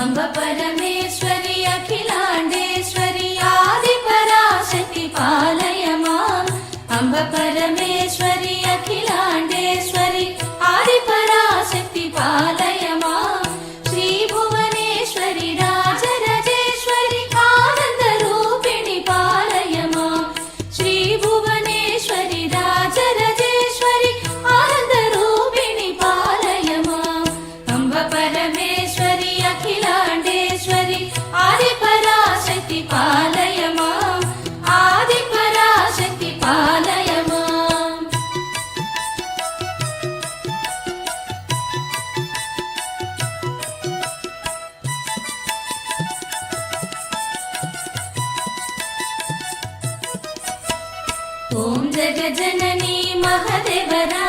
अम्ब परमेश्वरि अखिलाण्डेश्वरि आदिपराशक्ति पालय माम् अम्ब परमेश्वरि अखिलाण्डेश्वरि आदिपराशक्ति पालय माम् श्री भुवनेश्वरि राजराजेश्वरि आनन्दरूपिणि पालय माम् श्री भुवनेश्वरि राजराजेश्वरि आनन्दरूपिणि पालय माम् अम्ब परमेश्वरि अखिलाण्डेश्वरि आदिपराशक्ति पालय माम् आदिपराशक्ति पालय माम् ॐ जगज्जननी महदेवरा